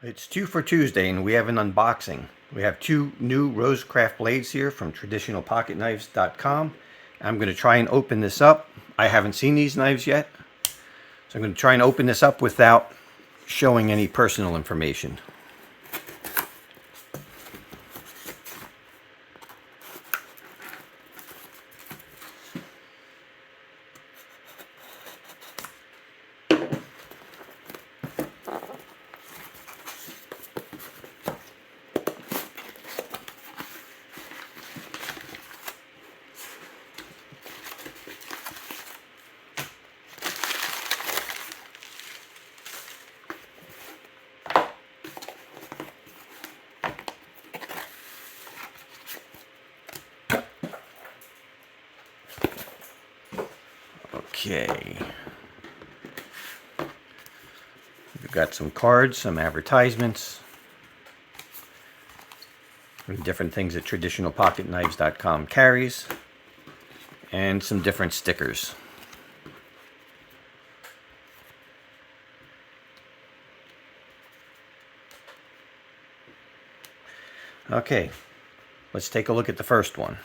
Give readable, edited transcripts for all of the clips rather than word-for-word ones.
It's 2 for Tuesday and we have an unboxing. We have two new Rosecraft blades here from traditionalpocketknives.com. I'm going to try and open this up. I haven't seen these knives yet, so I'm going to try and open this up without showing any personal information. Okay. We've got some cards, some advertisements, and different things that traditionalpocketknives.com carries, and some different stickers. Okay, let's take a look at the first one.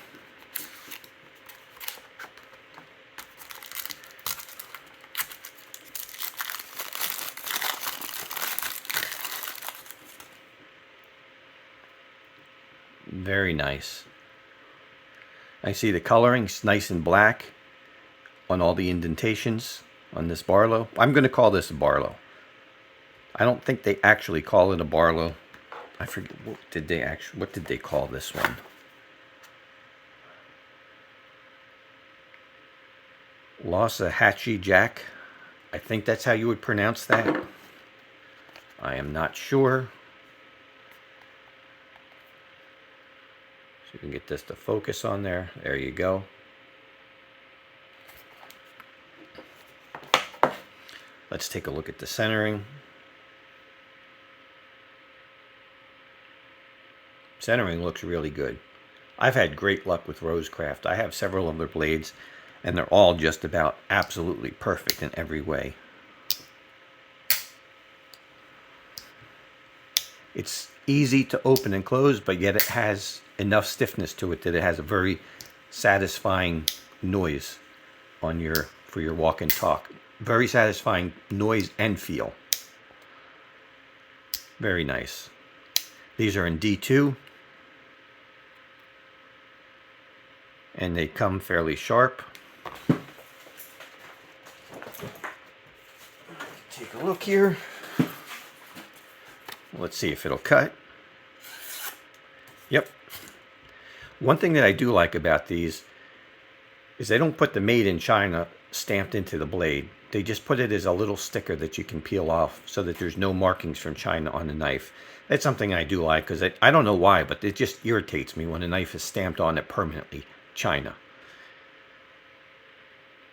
Very nice. I see the coloring's nice and black on all the indentations on this Barlow. I'm going to call this a Barlow. I don't think they actually call it a Barlow. I forget, what did they call this one? Losahatchee Jack. I think that's how you would pronounce that. I am not sure. So you can get this to focus on there. There you go. Let's take a look at the centering. Centering looks really good. I've had great luck with Rosecraft. I have several of their blades, and they're all just about absolutely perfect in every way. It's easy to open and close, but yet it has enough stiffness to it that it has a very satisfying noise on for your walk and talk. Very satisfying noise and feel. Very nice. These are in D2. And they come fairly sharp. Take a look here. Let's see if it'll cut. Yep. One thing that I do like about these is they don't put the Made in China stamped into the blade. They just put it as a little sticker that you can peel off so that there's no markings from China on the knife. That's something I do like because I don't know why, but it just irritates me when a knife is stamped on it permanently, China.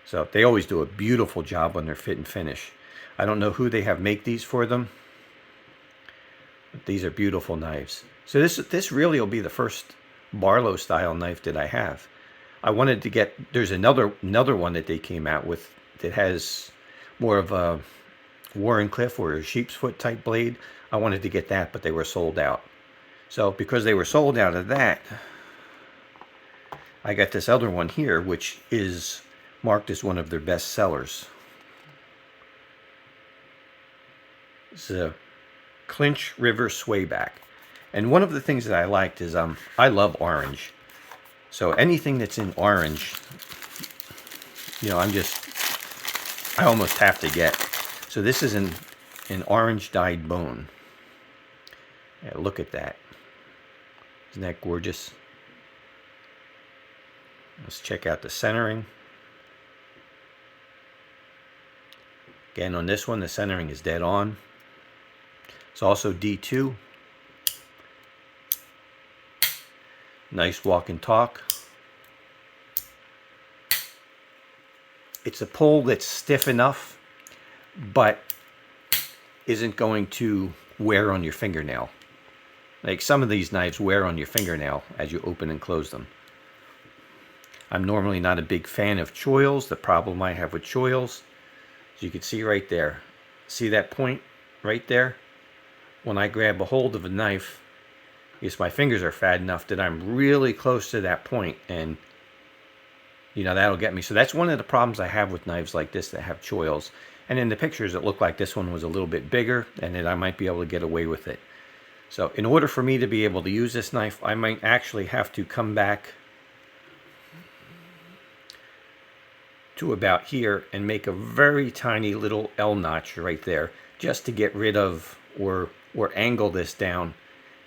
So they always do a beautiful job on their fit and finish. I don't know who they have make these for them, but these are beautiful knives. So this really will be the first Barlow style knife that I have. I wanted to get, there's another one that they came out with that has more of a Warrenclyffe or a sheep's foot type blade. I wanted to get that, but they were sold out. So because they were sold out of that, I got this other one here, which is marked as one of their best sellers. It's a Clinch River Swayback. And one of the things that I liked is I love orange. So anything that's in orange, you know, I almost have to get. So this is an orange dyed bone. Yeah, look at that. Isn't that gorgeous? Let's check out the centering. Again, on this one, the centering is dead on. It's also D2. Nice walk and talk. It's a pull that's stiff enough, but isn't going to wear on your fingernail. Like some of these knives wear on your fingernail as you open and close them. I'm normally not a big fan of choils. The problem I have with choils, as you can see right there, see that point right there? when I grab a hold of a knife, because my fingers are fat enough that I'm really close to that point, and that'll get me. So that's one of the problems I have with knives like this that have choils. And in the pictures, it looked like this one was a little bit bigger and that I might be able to get away with it. So in order for me to be able to use this knife, I might actually have to come back to about here and make a very tiny little L notch right there, just to get rid of, or angle this down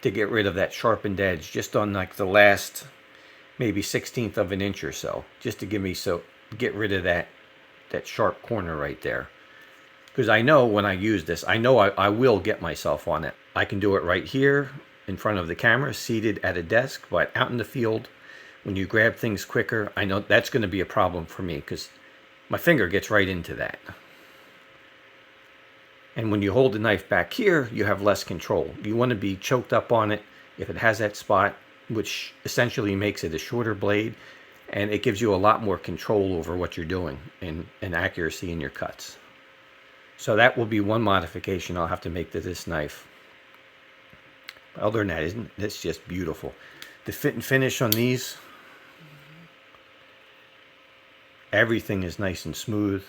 to get rid of that sharpened edge, just on like the last maybe 1/16 of an inch or so, just to get rid of that sharp corner right there. Because I know when I use this, I know I will get myself on it. I can do it right here in front of the camera, seated at a desk, but out in the field, when you grab things quicker, I know that's going to be a problem for me because my finger gets right into that. And when you hold the knife back here, you have less control. You want to be choked up on it if it has that spot, which essentially makes it a shorter blade, and it gives you a lot more control over what you're doing and accuracy in your cuts. So that will be one modification I'll have to make to this knife. Other than that, isn't it's just beautiful. The fit and finish on these, everything is nice and smooth.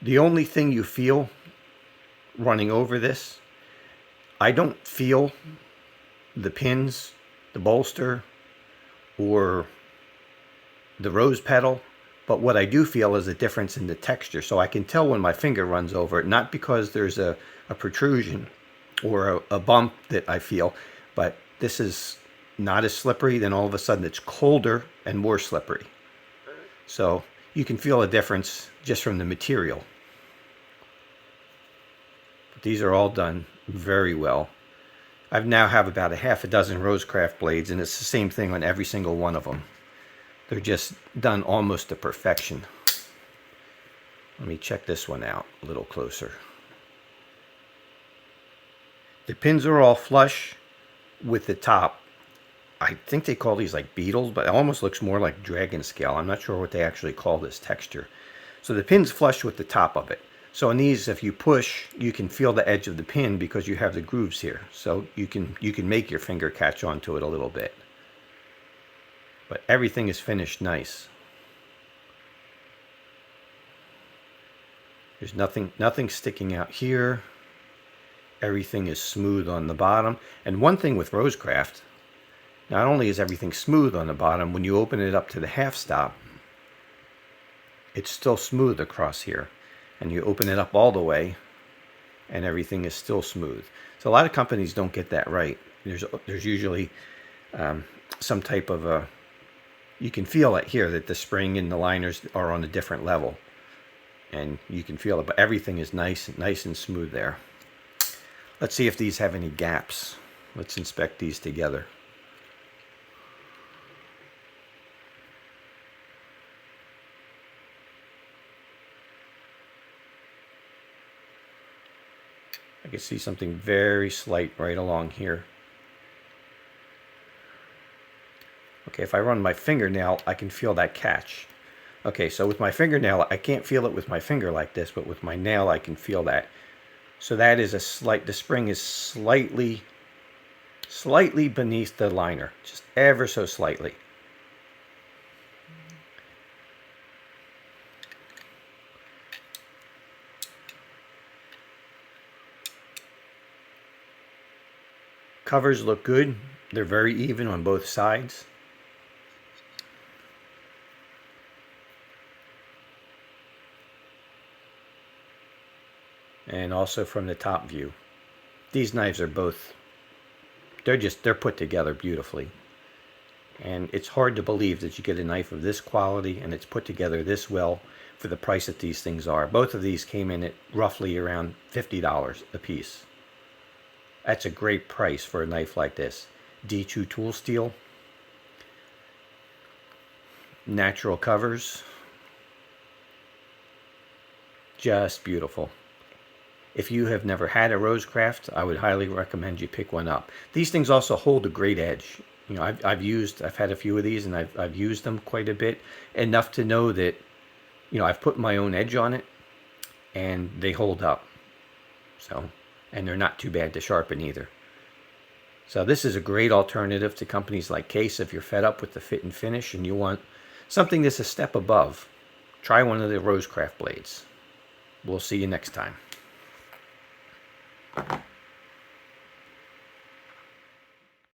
The only thing you feel running over this, I don't feel the pins, the bolster, or the rose petal, but what I do feel is a difference in the texture. So I can tell when my finger runs over it, not because there's a protrusion or a bump that I feel, but this is not as slippery, then all of a sudden it's colder and more slippery. So you can feel a difference just from the material. But these are all done very well. I now have about a half a dozen Rosecraft blades, and it's the same thing on every single one of them. They're just done almost to perfection. Let me check this one out a little closer. The pins are all flush with the top. I think they call these like beetles, but it almost looks more like dragon scale. I'm not sure what they actually call this texture. So the pin's flush with the top of it. So in these, if you push, you can feel the edge of the pin because you have the grooves here. So you can make your finger catch onto it a little bit. But everything is finished nice. There's nothing sticking out here. Everything is smooth on the bottom. And one thing with Rosecraft, not only is everything smooth on the bottom, when you open it up to the half stop, it's still smooth across here. And you open it up all the way, and everything is still smooth. So a lot of companies don't get that right. There's usually some type of a, you can feel it here that the spring and the liners are on a different level, and you can feel it, but everything is nice and smooth there. Let's see if these have any gaps. Let's inspect these together. I can see something very slight right along here. Okay, if I run my fingernail, I can feel that catch. Okay, so with my fingernail, I can't feel it with my finger like this, but with my nail, I can feel that. So that is the spring is slightly beneath the liner, just ever so slightly. Covers look good. They're very even on both sides. And also from the top view. These knives are both, they're put together beautifully. And it's hard to believe that you get a knife of this quality and it's put together this well for the price that these things are. Both of these came in at roughly around $50 a piece. That's a great price for a knife like this. D2 tool steel, natural covers, just beautiful. If you have never had a Rosecraft, I would highly recommend you pick one up. These things also hold a great edge. You know, I've had a few of these, and I've used them quite a bit, enough to know that, you know, I've put my own edge on it, and they hold up. So, and they're not too bad to sharpen either. So this is a great alternative to companies like Case if you're fed up with the fit and finish and you want something that's a step above. Try one of the Rosecraft blades. We'll see you next time.